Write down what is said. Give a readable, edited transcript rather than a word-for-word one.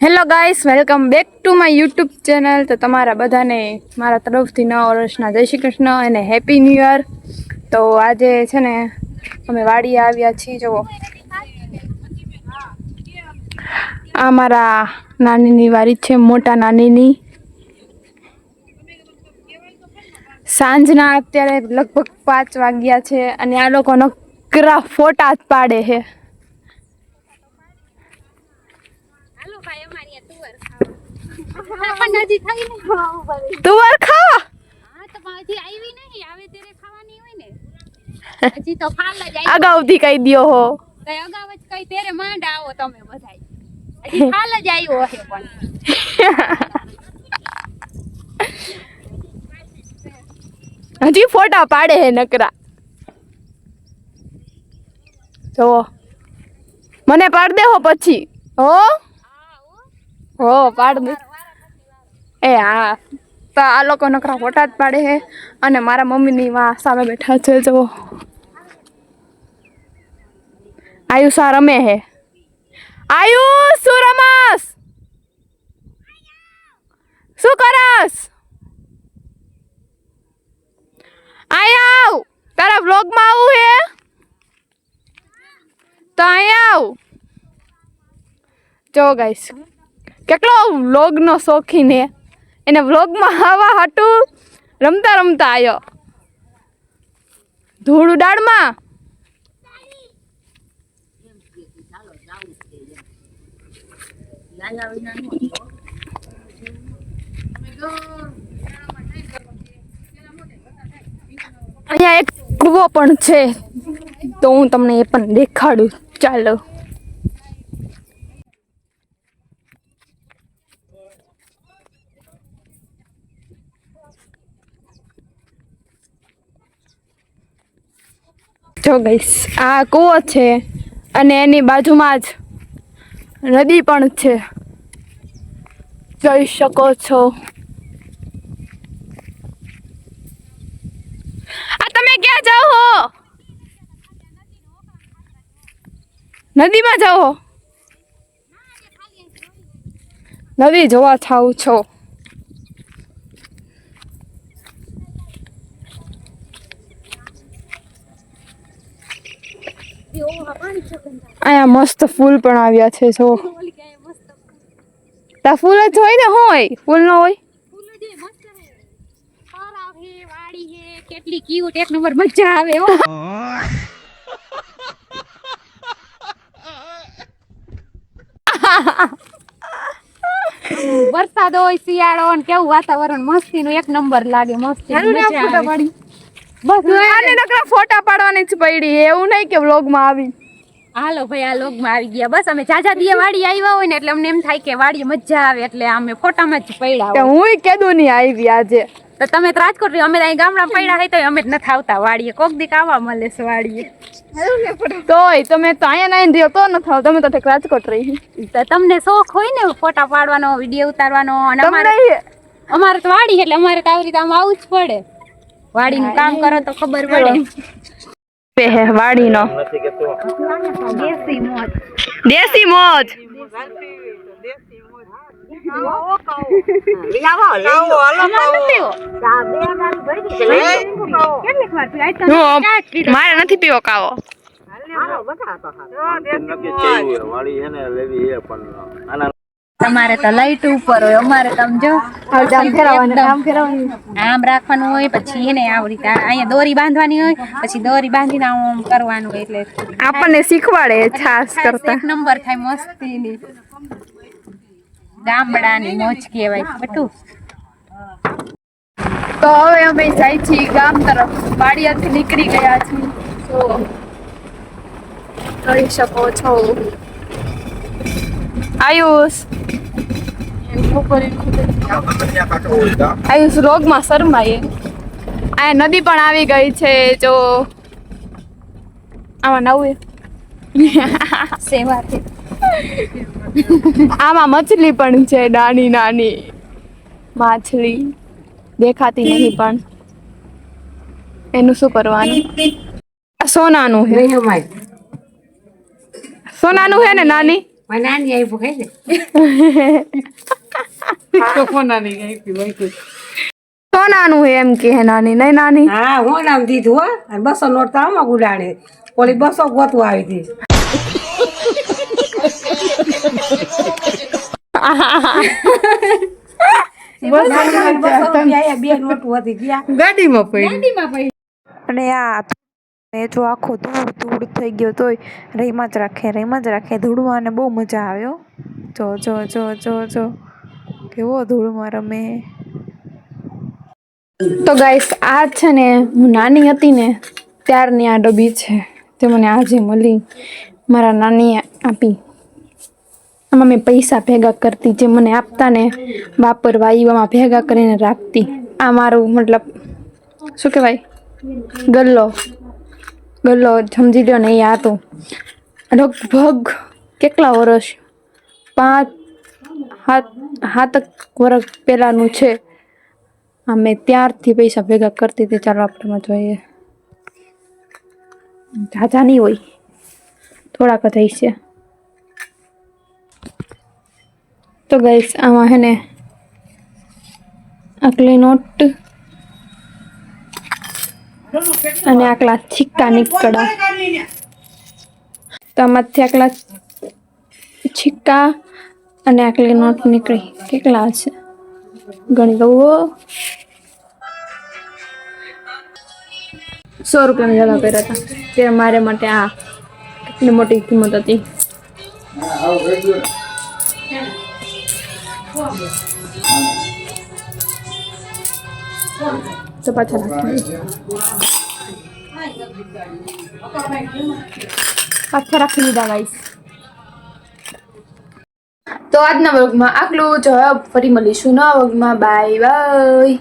Hello guys, welcome back to my YouTube channel. તો તમારા બધાને મારા તરફથી નવા વર્ષના જય શ્રી કૃષ્ણ અને હેપી ન્યૂ યર. તો આજે છે ને અમે વાડીએ આવ્યા છીએ. જુઓ, આ મારા નાનીની વાડી છે, મોટા નાનીની. સાંજના અત્યારે લગભગ 5 વાગ્યા છે અને આ લોકો નકરા ફોટા જ પાડે છે. તુવર ખાવા અગાઉથી કહી દ્યો હો. અગાઉ જ કઈ તેરે માંડ આવો તમે બધાય. હજી હાલ જ આવ્યો હે પણ હજી ફોટા પાડે હે નકરા. જો મને પાડ દે હો પછી. હો પાડ દે. એ હા, તો આ લોકો નકરા ફોટા જ પાડે હે અને મારા મમ્મીની માં સામે બેઠા છે. જો આયુષા રમે હે. આયુષ શું રમસ? શું કરસ? આવ, તારા વ્લોગમાં આવું હે તો અહીંયા આવ. જો ગાઈસ, કેટલો વ્લોગનો શોખીન હે. એને વ્લોગમાં આવવા હાટું રમતા રમતા આવ્યો. ધૂળ ઉડાડમાં અહીંયા એક કૂવો પણ છે, તો હું તમને એ પણ દેખાડું. ચાલો. જો ગાઈસ, આ કૂવો છે અને એની બાજુમાં જ નદી પણ છે, જોઈ શકો છો. આ તમે ક્યાં જાઓ હો? નદીમાં જાઓ હો? નદી જોવા થાવ છો? અહીંયા મસ્ત ફૂલ પણ આવ્યા છે. જો તા ફૂલ જ હોય ને, હોય ફૂલ ન હોય? કેટલી ક્યુટ, એક નંબર મજા આવે હો. વરસાદ હોય, શિયાળો ને કેવું વાતાવરણ મસ્તીનું એક નંબર લાગે. મસ્તી બસ આને નકરા ફોટા પાડવાની જ પડી, એવું નહીં કે વ્લોગમાં આવી. હાલો ભાઈ, આ લોગમાં આવી ગયા. બસ અમે જાજા દિયા વાડી આવ્યા હોય ને એટલે અમને એમ થાય કે વાડીએ મજા આવે, એટલે અમે ફોટામાં જ પડ્યા હોય. હું કેદું નહીં આવી આજે. તો તમે તો રાજકોટ રહ્યો, અમે અહીં ગામડામાં પડ્યા હોય તો અમે જ નથી આવતા વાડીએ. કોક દીક આવવા મળે છે વાડીએ. તોય તમે તો અહીંયા નહીં રહ્યો તો નથી આવતા, તમે તો ઠેક રાજકોટ રહી. તો તમને શોખ હોય ને ફોટા પાડવાનો, વિડીયો ઉતારવાનો, અને અમારે તો વાડી એટલે અમારે તો આવી રીતે આમ આવવું જ પડે. વાડીનું કામ કરો તો ખબર પડે. વાડીનો દેશી મોજ. દેશી મોજ. મારે નથી પીવો કાવો. તમારે તો લાઈટ ઉપર હોય, અમારે તમે જો આમ રાખવાનું હોય, પછી એને આવડી અહીંયા દોરી બાંધવાની હોય, પછી દોરી બાંધીને આમ કરવાનું હોય. એટલે આપણને શીખવાડે છાસ કરતા. એક નંબર થાય મસ્તીની. ગામડાની મોજ કહેવાય બધું. તો હવે અમે જાય છીએ ગામ તરફ. વાડિયાથી નીકળી ગયા છીએ, તો જોઈ શકો છો. આયુષ આયુષ રોગમાં શરમાય. આ નદી પણ આવી ગઈ છે. જો આમાં નવું સેવાથી આમાં મછલી પણ છે, નાની નાની માછલી દેખાતી નહીં, પણ એનું શું કરવાનું? સોનાનું હે, સોનાનું હે ને નાની. મને નાની આવી ભૂખાઈ ને સોનાનું હે એમ કે હે નાની નહીં નાની હા હું નામ દીધું હો અને 200 નોટ તો આમાં ગુડાડે ઓલી 200 ગોતવા આવી હતી બે નોટ વધી ગયા ગાડીમાં પડી ગાડીમાં પડી. અને આ એ જો આખો ધૂળ ધૂળ થઈ ગયો તોય રહીમાં જ રાખે ધૂળમાં બહુ મજા આવ્યો. જો જો જો જો જો કેવો ધૂળમાં રમે. તો ગાઈસ આ છે ને હું નાની હતી ને ત્યારની આ ડબ્બી છે તે મને આજે મળી મારા નાનીએ આપી. આમાં મેં પૈસા ભેગા કરતી જે મને આપતા ને વાપરવા એવામાં ભેગા કરીને રાખતી. આ મારું મતલબ શું કહેવાય ગલ્લો સમજી લો ને એ હતું લગભગ કેટલા વર્ષ 5-7 વર્ષ પહેલાંનું છે. અમે ત્યારથી પૈસા ભેગા કરતી હતી. ચાલો આપણે જોઈએ ઝાઝા નહીં હોય થોડાક જ હશે. તો ગાઈસ આમાં હે ને આકલી નોટ અને આકલા સિક્કા નીકળ્યા. તો આમાંથી આકલા સિક્કા અને આકલી નોટ નીકળી. કેટલા છે ગણી દઉં. 100 રૂપિયાની જગા કર્યા હતા તે મારે માટે આ કેટલી મોટી કિંમત હતી. તો પાછા રાખી લીધા ગાઈસ. તો આજના વર્ગમાં આટલું જ. ફરી મળીશું નવા વર્ગમાં. Bye bye.